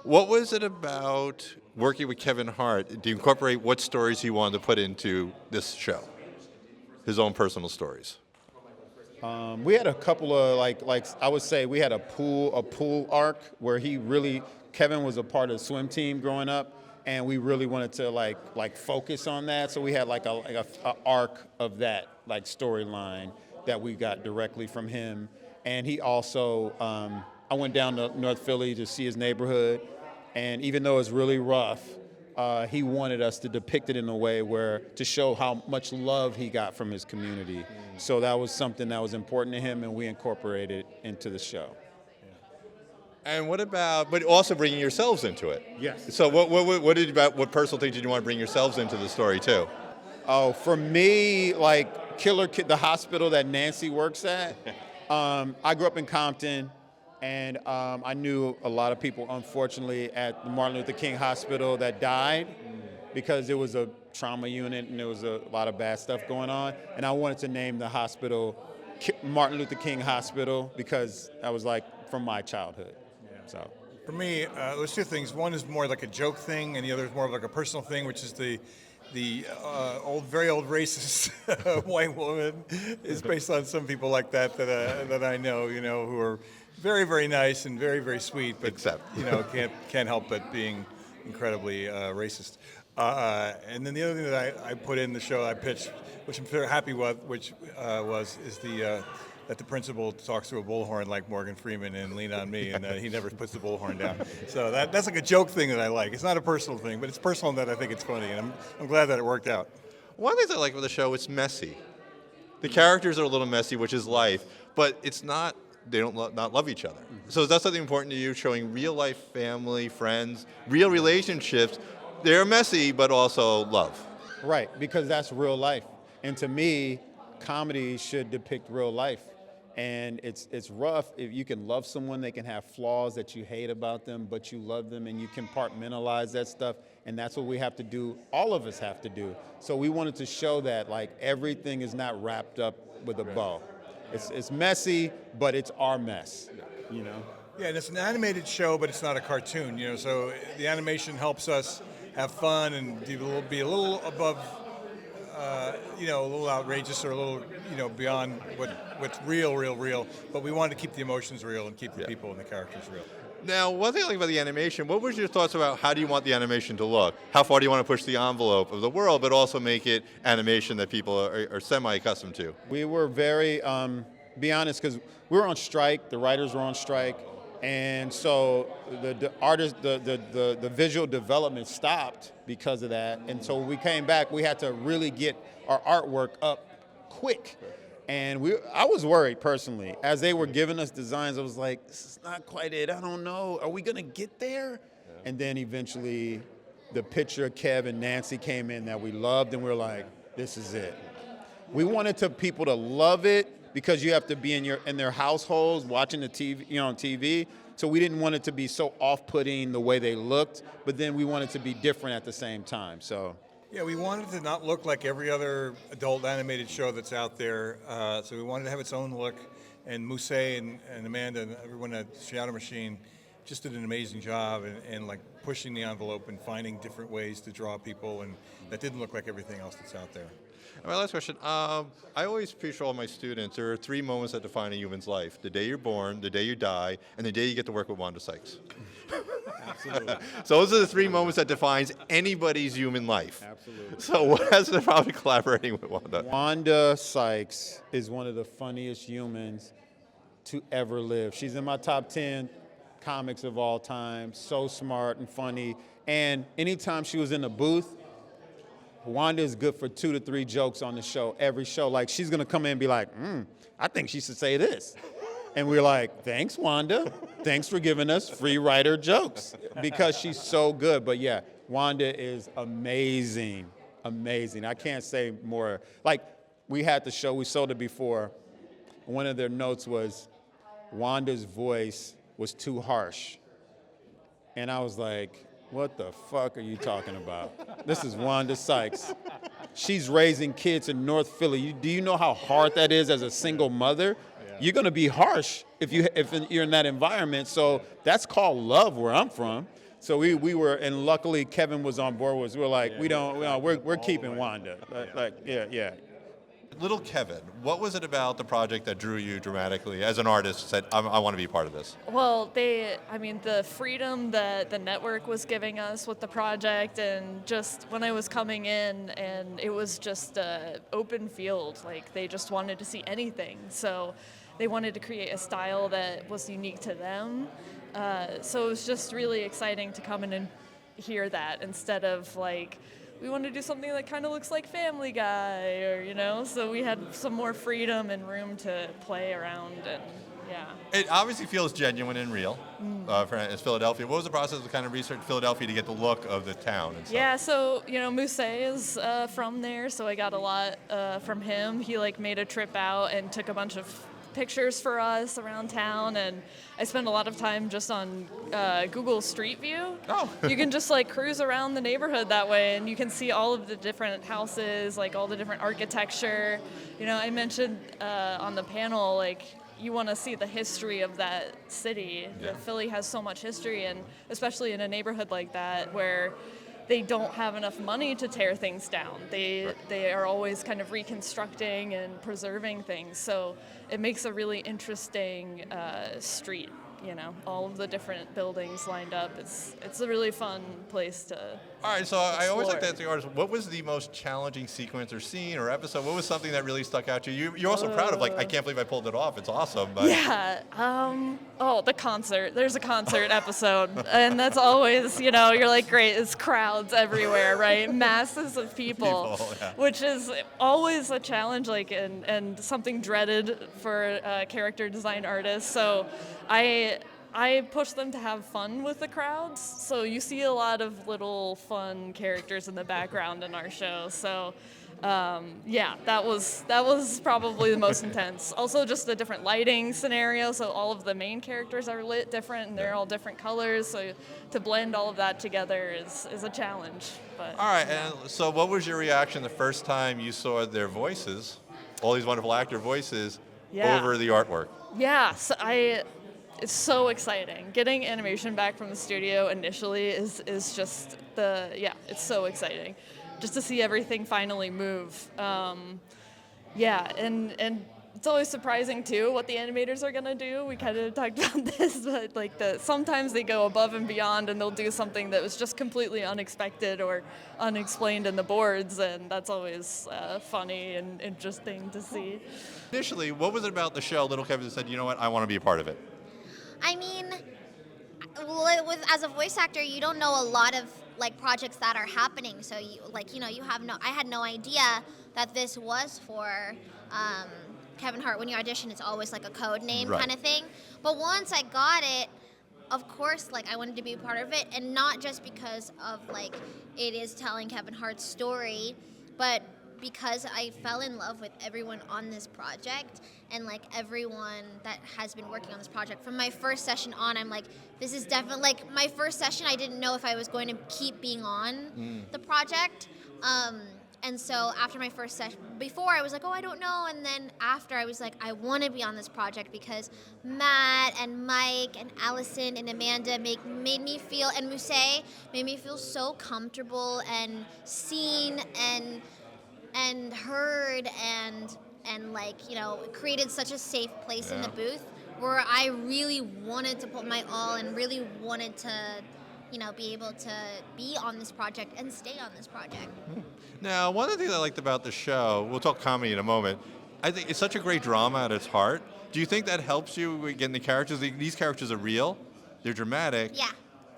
What was it about working with Kevin Hart to incorporate what stories he wanted to put into this show? His own personal stories. We had a couple of like I would say we had a pool arc where Kevin was a part of the swim team growing up, and we really wanted to like focus on that. So we had like a arc of that like storyline that we got directly from him. And he also, I went down to North Philly to see his neighborhood, and even though it's really rough, he wanted us to depict it in a way to show how much love he got from his community. So that was something that was important to him, and we incorporated it into the show. And but also bringing yourselves into it. Yes. So what personal things did you want to bring yourselves into the story too? Oh, for me, like Killer Kid, the hospital that Nancy works at. I grew up in Compton, and I knew a lot of people, unfortunately, at the Martin Luther King Hospital that died because it was a trauma unit and there was a lot of bad stuff going on. And I wanted to name the hospital Martin Luther King Hospital because that was like from my childhood. Yeah. So for me, there's two things. One is more like a joke thing, and the other is more of like a personal thing, which is the very old racist white woman is based on some people like that I know, who are very, very nice and very, very sweet, but can't help but being incredibly racist. And then the other thing that I put in the show I pitched, which I'm very happy with, is that the principal talks to a bullhorn like Morgan Freeman and Lean on Me, and he never puts the bullhorn down. So that's like a joke thing that I like. It's not a personal thing, but it's personal that I think it's funny, and I'm glad that it worked out. One of the things I like about the show, it's messy. The characters are a little messy, which is life, but it's not, they don't not love each other. So is that something important to you, showing real life family, friends, real relationships? They're messy, but also love. Right, because that's real life. And to me, comedy should depict real life. And it's rough if you can love someone, they can have flaws that you hate about them, but you love them and you compartmentalize that stuff. And that's what we have to do, all of us have to do. So we wanted to show that like everything is not wrapped up with a bow. It's messy, but it's our mess, Yeah, and it's an animated show, but it's not a cartoon, so the animation helps us have fun and be a little above, a little outrageous or a little, beyond what's real, but we wanted to keep the emotions real and keep the people and the characters real. Now, one thing I like about the animation, what was your thoughts about how do you want the animation to look? How far do you want to push the envelope of the world, but also make it animation that people are semi-accustomed to? We were very, be honest, because we were on strike, the writers were on strike, and so the artist, the visual development stopped because of that. And so when we came back, we had to really get our artwork up quick. And I was worried personally. As they were giving us designs, I was like, this is not quite it. I don't know. Are we going to get there? Yeah. And then eventually the picture of Kev and Nancy came in that we loved, and we were like, this is it. We wanted people to love it because you have to be in their households watching the TV, on TV. So we didn't want it to be so off-putting the way they looked, but then we wanted to be different at the same time. So. Yeah, we wanted to not look like every other adult animated show that's out there. So we wanted to have its own look. And Musa and Amanda and everyone at Shadow Machine just did an amazing job and like pushing the envelope and finding different ways to draw people, and that didn't look like everything else that's out there. And my last question, I always preach to all my students, there are 3 moments that define a human's life: the day you're born, the day you die, and the day you get to work with Wanda Sykes. Absolutely. So those are the 3 moments that defines anybody's human life. Absolutely. So what has the problem collaborating with Wanda? Wanda Sykes is one of the funniest humans to ever live. She's in my top 10 comics of all time, so smart and funny. And anytime she was in the booth, Wanda is good for 2 to 3 jokes on the show, every show. Like, she's going to come in and be like, I think she should say this. And we're like, thanks, Wanda. Thanks for giving us free writer jokes, because she's so good. But yeah, Wanda is amazing, amazing. I can't say more. Like, we had the show, we sold it before. One of their notes was, Wanda's voice was too harsh. And I was like, what the fuck are you talking about? This is Wanda Sykes. She's raising kids in North Philly. Do you know how hard that is as a single mother? you're going to be harsh if you're in that environment. So that's called love where I'm from. So we were, and luckily Kevin was on board with us. We were like, we're keeping Wanda. Yeah. Little Kevin, what was it about the project that drew you dramatically as an artist, said, I want to be a part of this? Well, the freedom that the network was giving us with the project, and just when I was coming in, and it was just an open field, like they just wanted to see anything. So they wanted to create a style that was unique to them. So it was just really exciting to come in and hear that instead of like, we want to do something that kind of looks like Family Guy, or, so we had some more freedom and room to play around, and yeah. It obviously feels genuine and real as Philadelphia. What was the process of kind of research Philadelphia to get the look of the town and stuff? Yeah, so, Musa is from there, so I got a lot from him. He, made a trip out and took a bunch of pictures for us around town, and I spent a lot of time just on Google Street View. Oh. You can just cruise around the neighborhood that way, and you can see all of the different houses, all the different architecture. I mentioned on the panel, you want to see the history of that city. Yeah. Philly has so much history, and especially in a neighborhood like that where they don't have enough money to tear things down. They are always kind of reconstructing and preserving things. So it makes a really interesting street. All of the different buildings lined up. It's a really fun place to All right, so I always like to explore. ask the artist, what was the most challenging sequence or scene or episode? What was something that really stuck out to you? You're also proud of, I can't believe I pulled it off. It's awesome. But Yeah. The concert. There's a concert episode. And that's always, you're like, great, it's crowds everywhere, right? Masses of people, yeah. which is always a challenge, and something dreaded for character design artists. So I push them to have fun with the crowds. So you see a lot of little fun characters in the background in our show. So that was probably the most intense. Also just the different lighting scenario. So all of the main characters are lit different, and they're all different colors. So to blend all of that together is a challenge. But all right, and so what was your reaction the first time you saw their voices, all these wonderful actor voices, over the artwork? Yeah, so it's so exciting. Getting animation back from the studio initially is just it's so exciting. Just to see everything finally move. And it's always surprising too what the animators are gonna do. We kind of talked about this, but sometimes they go above and beyond, and they'll do something that was just completely unexpected or unexplained in the boards, and that's always funny and interesting to see. Initially, what was it about the show, Little Kev, that said, you know what, I want to be a part of it? I mean, as a voice actor, you don't know a lot of projects that are happening. So I had no idea that this was for Kevin Hart. When you audition, it's always a code name Right. kind of thing. But once I got it, of course, I wanted to be a part of it, and not just because of it is telling Kevin Hart's story, but because I fell in love with everyone on this project, and everyone that has been working on this project. From my first session on, I'm this is definitely my first session. I didn't know if I was going to keep being on the project. And so after my first session, before I was I don't know. And then after I was I want to be on this project because Matt and Mike and Allison and Amanda made me feel, and Musa made me feel so comfortable and seen and heard and created such a safe place in the booth where I really wanted to put my all and really wanted to, be able to be on this project and stay on this project. Now, one of the things I liked about the show, we'll talk comedy in a moment, I think it's such a great drama at its heart. Do you think that helps you with getting the characters? These characters are real, they're dramatic. Yeah.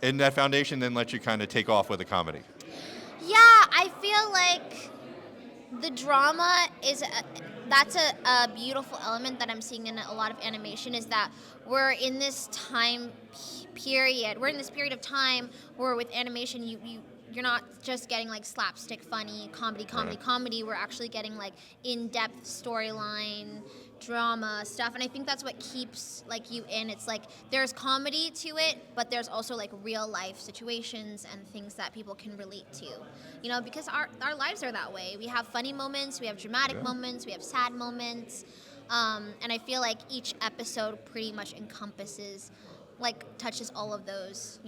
And that foundation then lets you kind of take off with the comedy. Yeah, I feel the drama is that's a beautiful element that I'm seeing in a lot of animation, is that we're in this time period. We're in this period of time where with animation you're not just getting slapstick funny comedy. We're actually getting in-depth storyline drama stuff, and I think that's what keeps you in. It's there's comedy to it, but there's also real life situations and things that people can relate to, because our lives are that way. We have funny moments, we have dramatic moments, we have sad moments, And I feel like each episode pretty much encompasses, like, touches all of those,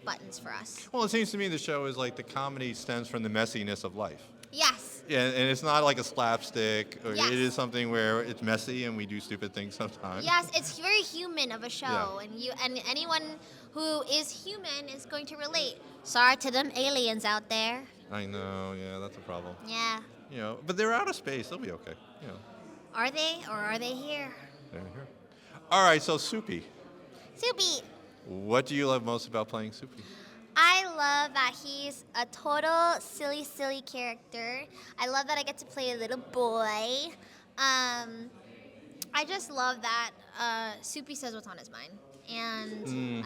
buttons for us. Well, it seems to me the show is like the comedy stems from the messiness of life. Yes. Yeah, and it's not like a slapstick. Or Yes. It is something where it's messy and we do stupid things sometimes. Yes, it's very human of a show, Yeah. and anyone who is human is going to relate. Sorry to them aliens out there. I know, yeah, that's a problem. Yeah. But they're out of space. They'll be okay. Are they, or are they here? They're here. All right, so Soupy. Soupy. What do you love most about playing Soupy? I love that he's a total silly character. I love that I get to play a little boy. I just love that Soupy says what's on his mind. And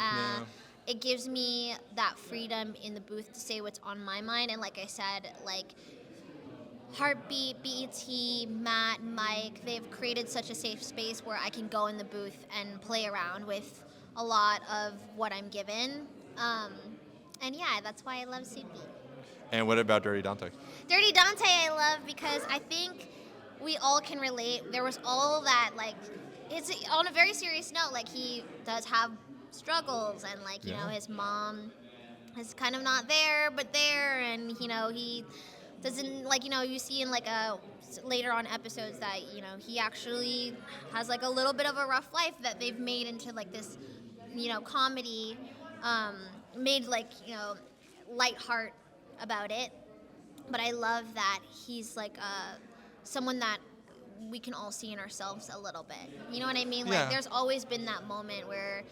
it gives me that freedom in the booth to say what's on my mind. And like I said, like, Heartbeat, BET, Matt, Mike, they've created such a safe space where I can go in the booth and play around with a lot of what I'm given. And yeah, that's why I love Soupy. And what about Dirty Dante? Dirty Dante I love because I think we all can relate. There was all that, like, it's on a very serious note, like, he does have struggles, and, like, you know, his mom is kind of not there, but there, and, he doesn't, like, you see in, like, later on episodes that, he actually has, like, a little bit of a rough life that they've made into, like, this, comedy, made, like, light heart about it. But I love that he's, like, someone that we can all see in ourselves a little bit. You know what I mean? Yeah. Like, there's always been that moment where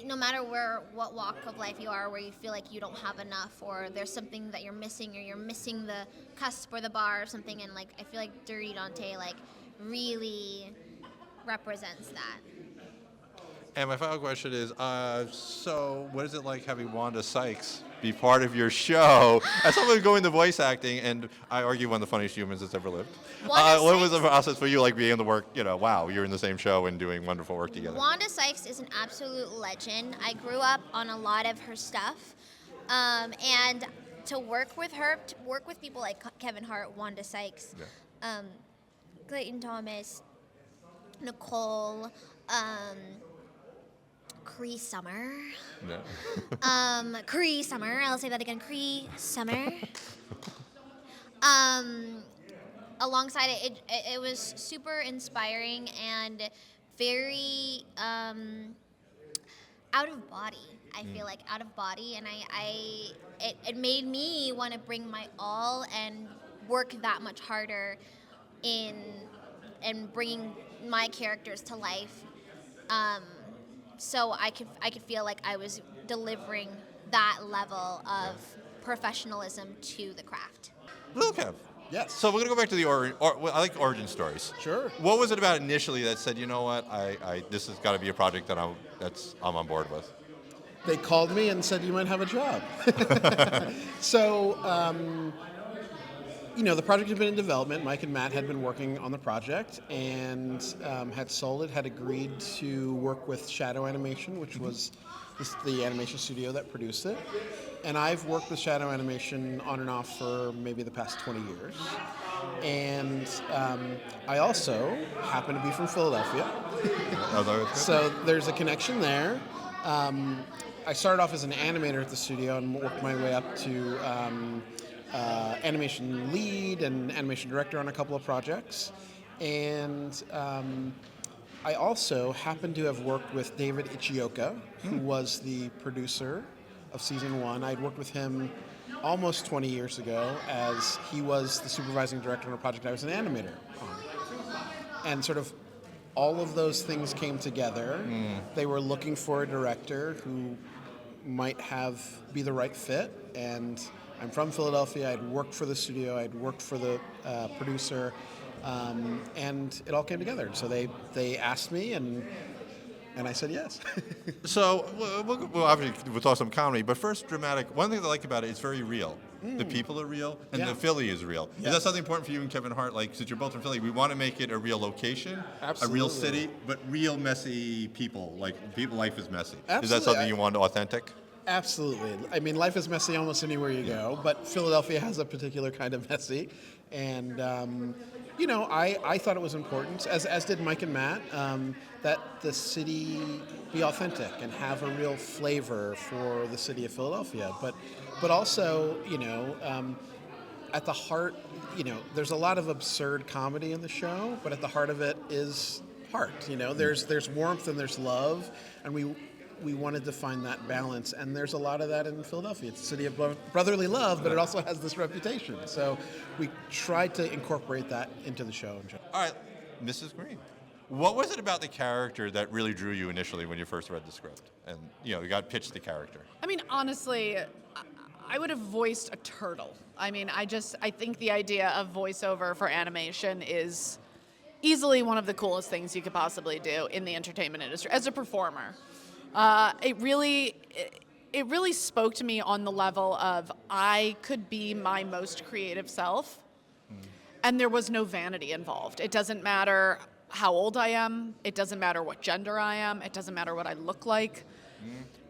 no matter what walk of life you are, where you feel like you don't have enough, or there's something that you're missing, or you're missing the cusp or the bar or something, and, like, I feel like Dirty Dante, like, really represents that. And my final question is, so what is it like having Wanda Sykes be part of your show? As someone going into voice acting, and I argue one of the funniest humans that's ever lived. Wanda What was the Sykes- process for you, like being able to work, wow, you're in the same show and doing wonderful work together? Wanda Sykes is an absolute legend. I grew up on a lot of her stuff. And to work with her, to work with people like Kevin Hart, Wanda Sykes, Claytonthomas, Nicole, Cree Summer. Yeah. Cree Summer. I'll say that again. Cree Summer. Alongside it was super inspiring and very out of body. I feel like out of body, and it made me want to bring my all and work that much harder in bringing my characters to life. So I could feel like I was delivering that level of professionalism to the craft. Lil Kev. Yes. So we're gonna go back to the I like origin stories. Sure. What was it about initially that said, you know what, this has got to be a project that I'm on board with? They called me and said you might have a job. So, the project had been in development. Mike and Matt had been working on the project and had sold it, had agreed to work with Shadow Animation, which was the animation studio that produced it. And I've worked with Shadow Animation on and off for maybe the past 20 years. And I also happen to be from Philadelphia. So there's a connection there. I started off as an animator at the studio and worked my way up to animation lead and animation director on a couple of projects. And I also happen to have worked with David Ichioka, who was the producer of season 1. I'd worked with him almost 20 years ago as he was the supervising director on a project I was an animator on. And sort of all of those things came together. They were looking for a director who might be the right fit, and I'm from Philadelphia. I'd worked for the studio, I'd worked for the producer, and it all came together. So they asked me, and I said yes. So we'll obviously we'll talk some comedy, but first dramatic. One thing I like about it, it's very real. The people are real, and Yeah. the Philly is real. Is that Yes. something important for you and Kevin Hart? Like, since you're both from Philly, we want to make it a real location, a real Absolutely. city, but real messy people. Like, life is messy. Is that Absolutely. something you want authentic? Absolutely. I mean, life is messy almost anywhere you go, but Philadelphia has a particular kind of messy. And you know, I thought it was important, as did Mike and Matt, that the city be authentic and have a real flavor for the city of Philadelphia. But also, you know, at the heart, you know, there's a lot of absurd comedy in the show, but at the heart of it is heart. You know, there's warmth and there's love, and we wanted to find that balance, and there's a lot of that in Philadelphia. It's a city of brotherly love, but it also has this reputation. So we tried to incorporate that into the show. All right, Mrs. Green. What was it about the character that really drew you initially when you first read the script? And, you know, you got pitched the character. I mean, honestly, I would have voiced a turtle. I mean, I think the idea of voiceover for animation is easily one of the coolest things you could possibly do in the entertainment industry as a performer. It really spoke to me on the level of I could be my most creative self, and there was no vanity involved. It doesn't matter how old I am. It doesn't matter what gender I am. It doesn't matter what I look like.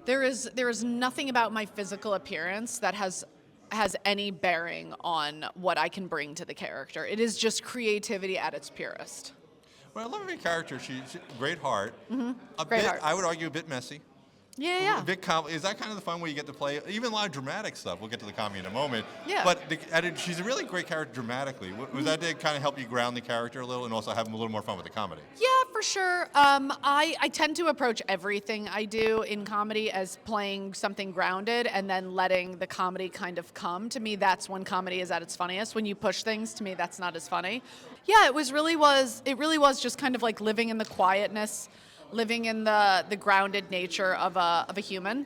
There is nothing about my physical appearance that has any bearing on what I can bring to the character. It is just creativity at its purest. Well, I love your character. She's great heart. Great heart. I would argue a bit messy. Yeah. A bit is that kind of the fun where you get to play even a lot of dramatic stuff? We'll get to the comedy in a moment. Yeah. But she's a really great character dramatically. Was that to kind of help you ground the character a little and also have a little more fun with the comedy? Yeah, for sure. I tend to approach everything I do in comedy as playing something grounded and then letting the comedy kind of come. To me, that's when comedy is at its funniest. When you push things, to me, that's not as funny. Yeah, it really was just kind of like living in the quietness, living in the grounded nature of a human.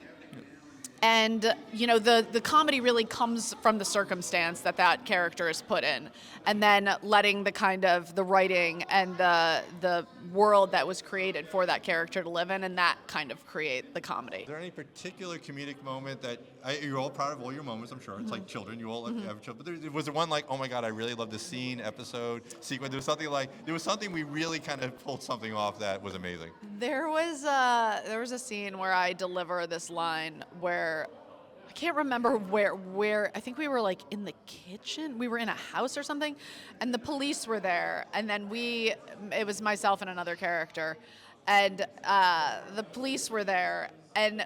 And, you know, the comedy really comes from the circumstance that character is put in, and then letting the writing and the world that was created for that character to live in, and that kind of create the comedy. Is there any particular comedic moment that you're all proud of all your moments? I'm sure it's like children. You all have children. But was there one like, oh my God, I really love the scene, episode, sequence? There was something we really kind of pulled something off that was amazing. There was a scene where I deliver this line where I can't remember where I think we were like in the kitchen. We were in a house or something, and the police were there, and then it was myself and another character, and the police were there, and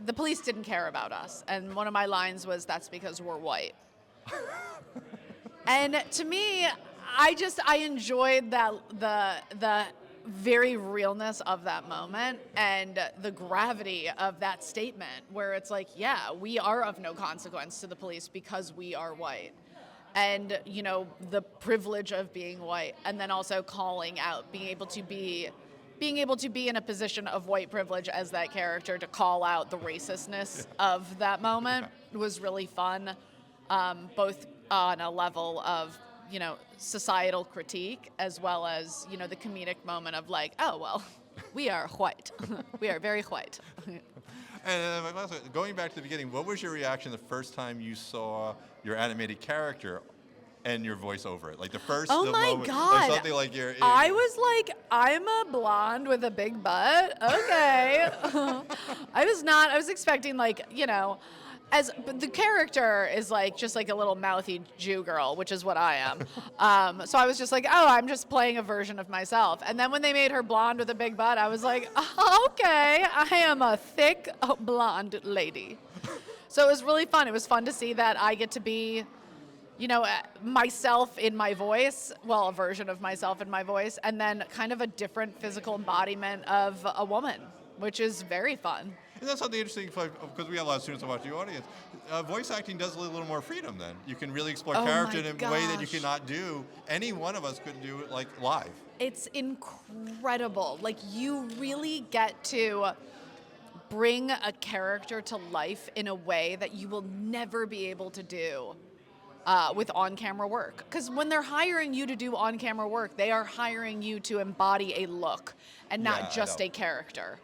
the police didn't care about us, and one of my lines was, "That's because we're white." And to me, I enjoyed that the very realness of that moment and the gravity of that statement, where it's like, yeah, we are of no consequence to the police because we are white. And, you know, the privilege of being white, and then also calling out, being able to be in a position of white privilege as that character to call out the racistness of that moment was really fun, both on a level of, you know, societal critique, as well as, you know, the comedic moment of like, oh, well, we are white. We are very white. And going back to the beginning, what was your reaction the first time you saw your animated character and your voice over it? Like the first Oh the my moment, God. like something like I was like, I'm a blonde with a big butt. Okay. I was expecting, like, you know, but the character is like just like a little mouthy Jew girl, which is what I am. So I was just like, oh, I'm just playing a version of myself. And then when they made her blonde with a big butt, I was like, oh, okay, I am a thick blonde lady. So it was really fun. It was fun to see that I get to be, you know, myself in my voice, well, a version of myself in my voice, and then kind of a different physical embodiment of a woman, which is very fun. And that's something interesting because we have a lot of students that watch the audience. Voice acting does a little more freedom then. You can really explore character in a way that you cannot do. Any one of us could do it like live. It's incredible. Like, you really get to bring a character to life in a way that you will never be able to do with on-camera work. Because when they're hiring you to do on-camera work, they are hiring you to embody a look and not just a character.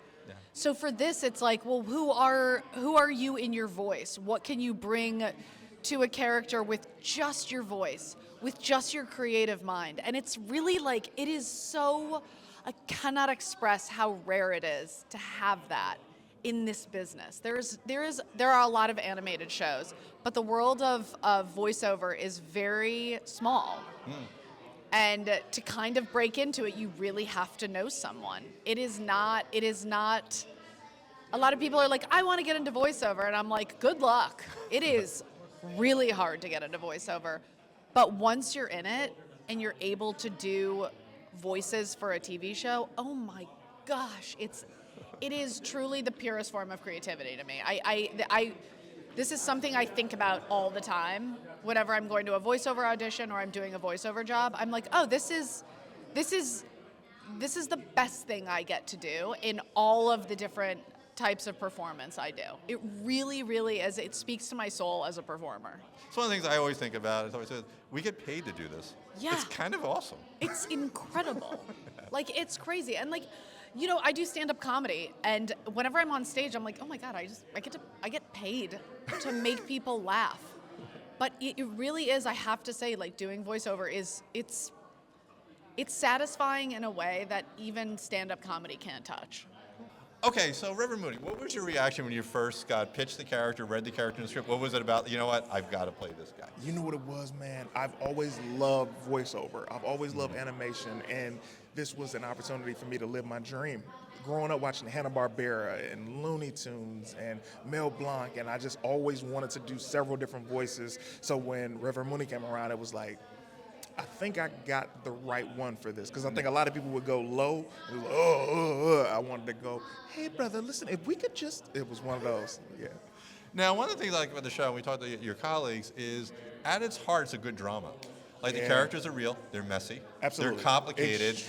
So for this, it's like, well, who are you in your voice? What can you bring to a character with just your voice, with just your creative mind? And it's really like, it is so, I cannot express how rare it is to have that in this business. There are a lot of animated shows, but the world of voiceover is very small. And to kind of break into it, you really have to know someone. It is not, a lot of people are like, I want to get into voiceover. And I'm like, good luck. It is really hard to get into voiceover. But once you're in it and you're able to do voices for a TV show, oh my gosh, it is truly the purest form of creativity to me. This is something I think about all the time. Whenever I'm going to a voiceover audition or I'm doing a voiceover job, I'm like, oh, this is the best thing I get to do in all of the different types of performance I do. It really, really is. It speaks to my soul as a performer. It's one of the things I always think about. Is always we get paid to do this. Yeah. It's kind of awesome. It's incredible. Like, it's crazy. And like, you know, I do stand-up comedy, and whenever I'm on stage, I'm like, oh my God, I get paid to make people laugh. But it really is, I have to say, like, doing voiceover it's satisfying in a way that even stand-up comedy can't touch. Okay, so Reverend Mooney, what was your reaction when you first got pitched the character, read the character in the script? What was it about? You know what? I've got to play this guy. You know what it was, man? I've always loved voiceover. I've always loved animation, and this was an opportunity for me to live my dream. Growing up watching Hanna-Barbera and Looney Tunes and Mel Blanc, and I just always wanted to do several different voices. So when Reverend Mooney came around, it was like, I think I got the right one for this, because I think a lot of people would go low. It was like, I wanted to go, hey, brother, listen, if we could just, it was one of those, yeah. Now, one of the things I like about the show, and we talked to your colleagues, is at its heart, it's a good drama. Like, the characters are real, they're messy, Absolutely. they're complicated,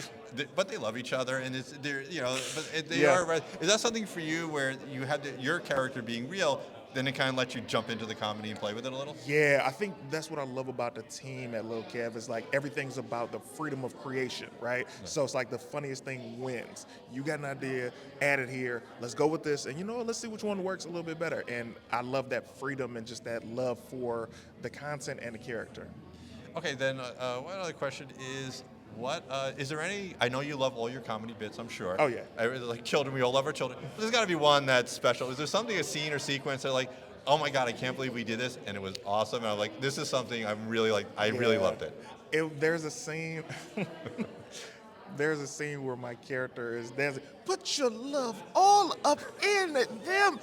but they love each other, and they are. Is that something for you where you had your character being real, then it kind of lets you jump into the comedy and play with it a little? Yeah, I think that's what I love about the team at Lil Kev is like everything's about the freedom of creation, right? Yeah. So it's like the funniest thing wins. You got an idea, add it here, let's go with this, and you know what, let's see which one works a little bit better. And I love that freedom and just that love for the content and the character. Okay, then one other question is, is there any, I know you love all your comedy bits, I'm sure. Oh, yeah. Like children, we all love our children. But there's got to be one that's special. Is there something, a scene or sequence that like, oh my God, I can't believe we did this, and it was awesome, and I'm like, this is something I'm really like, I really loved it. There's a scene, there's a scene where my character is dancing, put your love all up in them.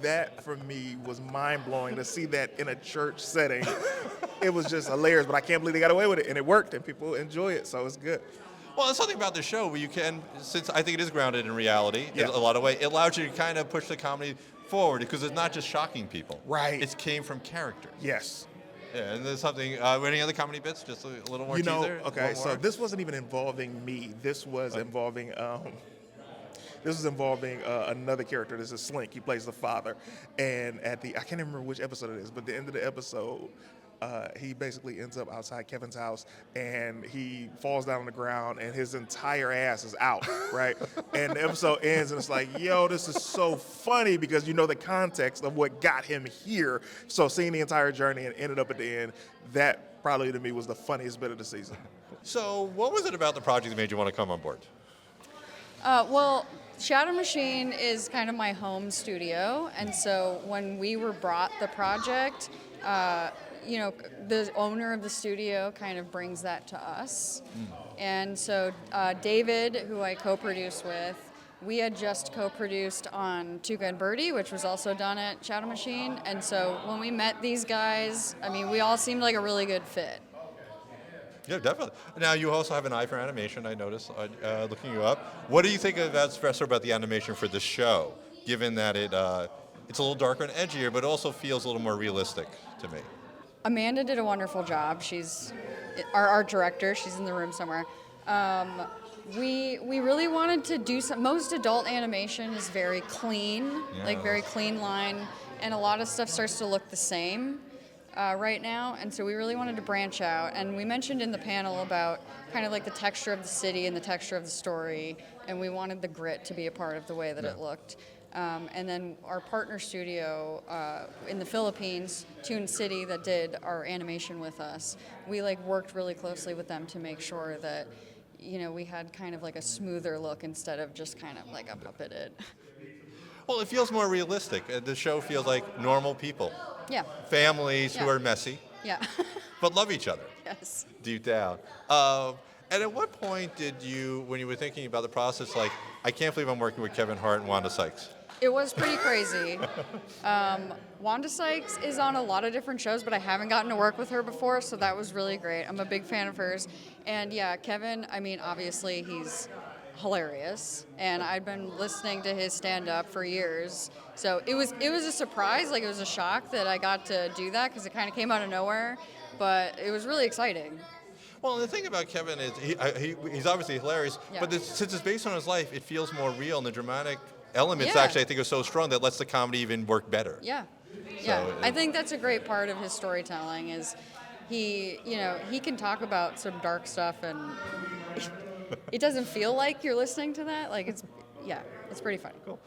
That, for me, was mind-blowing to see that in a church setting. It was just hilarious, but I can't believe they got away with it, and it worked, and people enjoy it, so it's good. Well, there's something about the show where you can, since I think it is grounded in reality in a lot of ways, it allows you to kind of push the comedy forward, because it's not just shocking people. Right. It came from characters. Yes. Yeah, and there's something, any other comedy bits? Just a little more teaser? Okay, so this wasn't even involving me. This was involving... This is involving another character. This is Slink. He plays the father. And I can't even remember which episode it is, but at the end of the episode, he basically ends up outside Kevin's house, and he falls down on the ground, and his entire ass is out, right? And the episode ends, and it's like, yo, this is so funny, because you know the context of what got him here. So seeing the entire journey and ended up at the end, that probably to me was the funniest bit of the season. So what was it about the project that made you want to come on board? Well, Shadow Machine is kind of my home studio, and so when we were brought the project, the owner of the studio kind of brings that to us. And so David, who I co-produce with, we had just co-produced on Tuca and Birdie, which was also done at Shadow Machine, and so when we met these guys, I mean, we all seemed like a really good fit. Yeah, definitely. Now, you also have an eye for animation, I noticed, looking you up. What do you think about the animation for the show, given that it's a little darker and edgier, but it also feels a little more realistic to me? Amanda did a wonderful job. She's our art director. She's in the room somewhere. We really wanted to do some, most adult animation is very clean, like very clean line, and a lot of stuff starts to look the same. Right now, and so we really wanted to branch out, and we mentioned in the panel about kind of like the texture of the city and the texture of the story, and we wanted the grit to be a part of the way that it looked. And then our partner studio in the Philippines, Toon City, that did our animation with us, we like worked really closely with them to make sure that, you know, we had kind of like a smoother look instead of just kind of like a puppeted. Well, it feels more realistic. The show feels like normal people, Yeah. families who Yeah. are messy, Yeah. but love each other Yes. deep down. And at what point did you, when you were thinking about the process, like, I can't believe I'm working with Kevin Hart and Wanda Sykes? It was pretty crazy. Wanda Sykes is on a lot of different shows, but I haven't gotten to work with her before, so that was really great. I'm a big fan of hers. And yeah, Kevin, I mean, obviously he's hilarious, and I'd been listening to his stand-up for years. So it was a surprise, like it was a shock that I got to do that because it kind of came out of nowhere, but it was really exciting. Well, the thing about Kevin is he's obviously hilarious, Yeah. but since it's based on his life, it feels more real, and the dramatic elements Yeah. actually I think are so strong that lets the comedy even work better. Yeah. Yeah. So, I think that's a great part of his storytelling is he can talk about some dark stuff and it doesn't feel like you're listening to that. Like it's pretty funny. Cool.